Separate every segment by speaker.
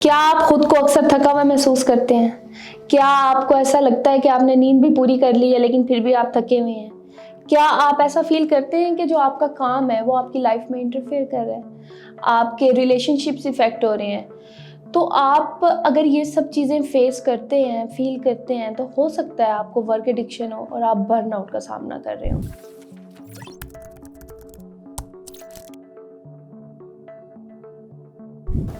Speaker 1: क्या आप खुद को अक्सर थका हुआ महसूस करते हैं? क्या आपको ऐसा लगता है कि आपने नींद भी पूरी कर ली है लेकिन फिर भी आप थके हुए हैं? क्या आप ऐसा फील करते हैं कि जो आपका काम है वो आपकी लाइफ में इंटरफेयर कर रहा है? आपके रिलेशनशिप्स इफेक्ट हो रहे हैं? तो आप अगर ये सब चीज़ें फेस करते हैं, फील करते हैं, तो हो सकता है आपको वर्क एडिक्शन हो और आप बर्नआउट का सामना कर रहे हो।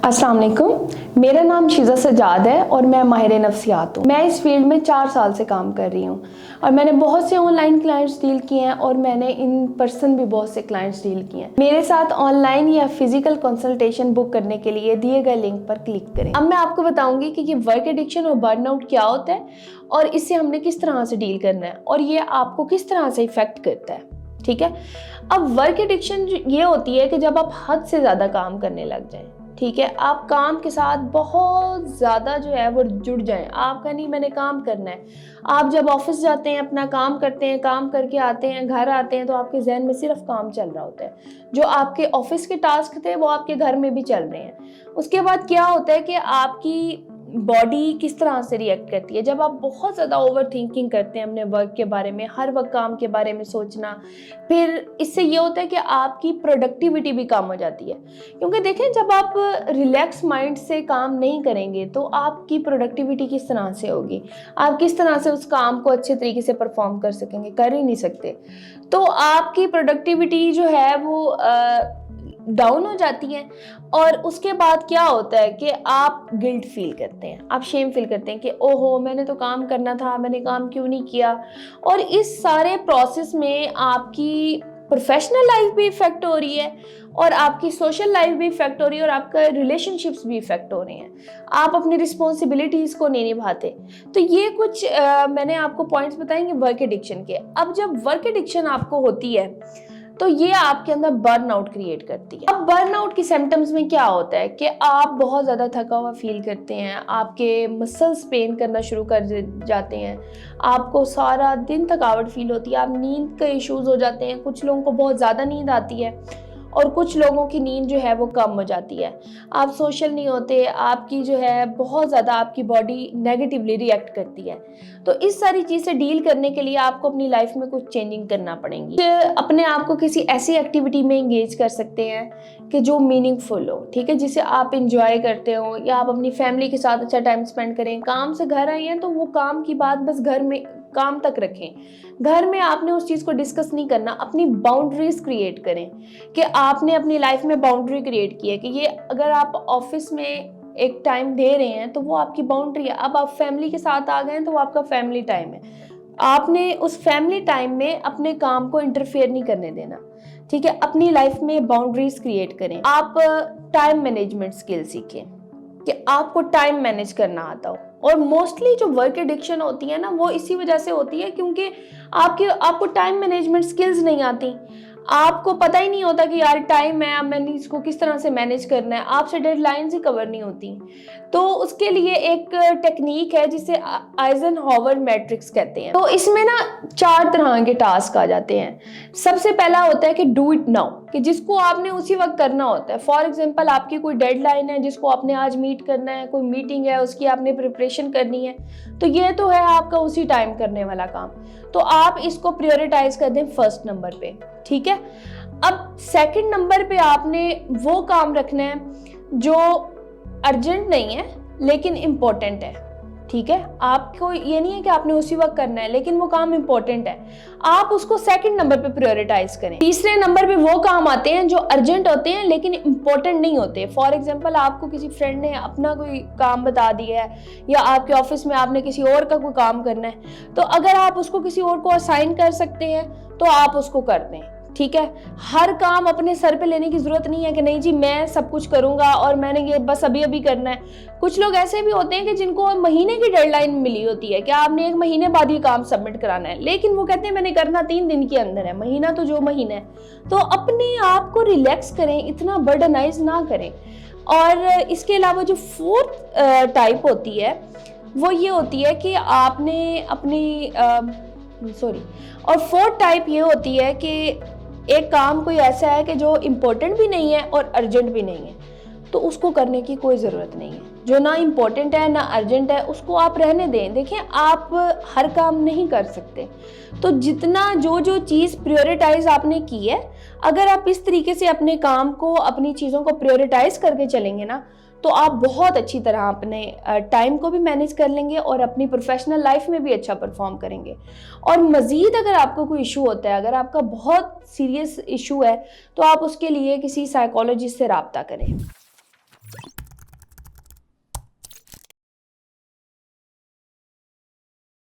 Speaker 1: अस्सलाम वालेकुम, मेरा नाम शीज़ा सजाद है और मैं माहिर नफ्सियात हूँ। मैं इस फील्ड में 4 साल से काम कर रही हूँ और मैंने बहुत से ऑनलाइन क्लाइंट्स डील किए हैं और मैंने इन पर्सन भी बहुत से क्लाइंट्स डील किए हैं। मेरे साथ ऑनलाइन या फिजिकल कंसल्टेशन बुक करने के लिए दिए गए लिंक पर क्लिक करें। अब मैं आपको बताऊंगी कि ये वर्क एडिक्शन और बर्नआउट क्या होता है और इससे हमने किस तरह से डील करना है और ये आपको किस तरह से इफेक्ट करता है। ठीक है, अब वर्क एडिक्शन ये होती है कि जब आप हद से ज़्यादा काम करने लग जाएं। ठीक है, आप काम के साथ बहुत ज़्यादा जो है वो जुड़ जाएं। आपका नहीं मैंने काम करना है। आप जब ऑफिस जाते हैं, अपना काम करते हैं, काम करके आते हैं, घर आते हैं, तो आपके जहन में सिर्फ काम चल रहा होता है। जो आपके ऑफिस के टास्क थे वो आपके घर में भी चल रहे हैं। उसके बाद क्या होता है कि आपकी बॉडी किस तरह से रिएक्ट करती है जब आप बहुत ज़्यादा ओवर थिंकिंग करते हैं अपने वर्क के बारे में, हर वक्त काम के बारे में सोचना। फिर इससे ये होता है कि आपकी प्रोडक्टिविटी भी कम हो जाती है, क्योंकि देखें जब आप रिलैक्स माइंड से काम नहीं करेंगे तो आपकी प्रोडक्टिविटी किस तरह से होगी, आप किस तरह से उस काम को अच्छे तरीके से परफॉर्म कर सकेंगे, कर ही नहीं सकते। तो आपकी प्रोडक्टिविटी जो है वो डाउन हो जाती है और उसके बाद क्या होता है कि आप गिल्ट फील करते हैं, आप शेम फील करते हैं कि ओहो मैंने तो काम करना था, मैंने काम क्यों नहीं किया। और इस सारे प्रोसेस में आपकी प्रोफेशनल लाइफ भी इफेक्ट हो रही है और आपकी सोशल लाइफ भी इफेक्ट हो रही है और आपका रिलेशनशिप्स भी इफेक्ट हो रहे हैं। आप अपनी रिस्पॉन्सिबिलिटीज़ को नहीं निभाते। तो ये कुछ मैंने आपको पॉइंट्स बताएंगे वर्क एडिक्शन के। अब जब वर्क एडिक्शन आपको होती है तो ये आपके अंदर बर्नआउट क्रिएट करती है। अब बर्नआउट की सिम्टम्स में क्या होता है कि आप बहुत ज़्यादा थका हुआ फील करते हैं, आपके मसल्स पेन करना शुरू कर जाते हैं, आपको सारा दिन थकावट फील होती है, आप नींद के इश्यूज हो जाते हैं। कुछ लोगों को बहुत ज़्यादा नींद आती है और कुछ लोगों की नींद जो है वो कम हो जाती है। आप सोशल नहीं होते, आपकी जो है बहुत ज़्यादा आपकी बॉडी नेगेटिवली रिएक्ट करती है। तो इस सारी चीज़ से डील करने के लिए आपको अपनी लाइफ में कुछ चेंजिंग करना पड़ेंगी। अपने आप को किसी ऐसी एक्टिविटी में एंगेज कर सकते हैं कि जो मीनिंगफुल हो, ठीक है, जिसे आप इंजॉय करते हो, या आप अपनी फैमिली के साथ अच्छा टाइम स्पेंड करें। काम से घर आए हैं तो वो काम की बात बस घर में काम तक रखें, घर में आपने उस चीज़ को डिस्कस नहीं करना। अपनी बाउंड्रीज क्रिएट करें कि आपने अपनी लाइफ में बाउंड्री क्रिएट की है कि ये अगर आप ऑफिस में एक टाइम दे रहे हैं तो वो आपकी बाउंड्री है। अब आप फैमिली के साथ आ गए हैं तो वो आपका फैमिली टाइम है। आपने उस फैमिली टाइम में अपने काम को इंटरफेयर नहीं करने देना। ठीक है, अपनी लाइफ में बाउंड्रीज क्रिएट करें। आप टाइम मैनेजमेंट स्किल सीखें कि आपको टाइम मैनेज करना आता हो। और मोस्टली जो वर्क एडिक्शन होती है ना वो इसी वजह से होती है क्योंकि आपको टाइम मैनेजमेंट स्किल्स नहीं आती। आपको पता ही नहीं होता कि यार टाइम है, अब मैंने इसको किस तरह से मैनेज करना है। आपसे डेडलाइंस ही कवर नहीं होती। तो उसके लिए एक टेक्निक है जिसे आइजनहॉवर मैट्रिक्स कहते हैं। तो इसमें ना 4 तरह के टास्क आ जाते हैं। सबसे पहला होता है कि डू इट नाउ, कि जिसको आपने उसी वक्त करना होता है। फॉर एग्जाम्पल आपकी कोई डेडलाइन है जिसको आपने आज मीट करना है, कोई मीटिंग है उसकी आपने प्रिपरेशन करनी है, तो ये तो है आपका उसी टाइम करने वाला काम। तो आप इसको प्रायोरिटाइज कर दें फर्स्ट नंबर पे। ठीक है, अब सेकंड नंबर पे आपने वो काम रखना है जो अर्जेंट नहीं है लेकिन इम्पोर्टेंट है। ठीक है, आपको ये नहीं है कि आपने उसी वक्त करना है, लेकिन वो काम इम्पोर्टेंट है, आप उसको सेकंड नंबर पे प्रायोरिटाइज करें। तीसरे नंबर पे वो काम आते हैं जो अर्जेंट होते हैं लेकिन इम्पोर्टेंट नहीं होते। फॉर एग्जांपल आपको किसी फ्रेंड ने अपना कोई काम बता दिया है या आपके ऑफिस में आपने किसी और का कोई काम करना है, तो अगर आप उसको किसी और को असाइन कर सकते हैं तो आप उसको कर दें। ठीक है, हर काम अपने सर पे लेने की जरूरत नहीं है कि नहीं जी मैं सब कुछ करूंगा और मैंने ये बस अभी अभी करना है। कुछ लोग ऐसे भी होते हैं कि जिनको महीने की डेडलाइन मिली होती है कि आपने 1 महीने बाद ये काम सबमिट कराना है, लेकिन वो कहते हैं मैंने करना 3 दिन के अंदर है। महीना तो जो महीना है। तो अपने आप को रिलैक्स करें, इतना बर्डनाइज ना करें। और इसके अलावा जो 4th टाइप होती है वो ये होती है कि आपने अपनी और 4th टाइप ये होती है कि एक काम कोई ऐसा है कि जो इम्पोर्टेंट भी नहीं है और अर्जेंट भी नहीं है। तो उसको करने की कोई ज़रूरत नहीं है। जो ना इम्पोर्टेंट है ना अर्जेंट है उसको आप रहने दें। देखिए, आप हर काम नहीं कर सकते, तो जितना जो चीज़ प्रायोरिटाइज आपने की है, अगर आप इस तरीके से अपने काम को, अपनी चीज़ों को प्रायोरिटाइज करके चलेंगे ना, तो आप बहुत अच्छी तरह अपने टाइम को भी मैनेज कर लेंगे और अपनी प्रोफेशनल लाइफ में भी अच्छा परफॉर्म करेंगे। और मज़ीद अगर आपको कोई इशू होता है, अगर आपका बहुत सीरियस इशू है, तो आप उसके लिए किसी साइकोलॉजिस्ट से रब्ता करें।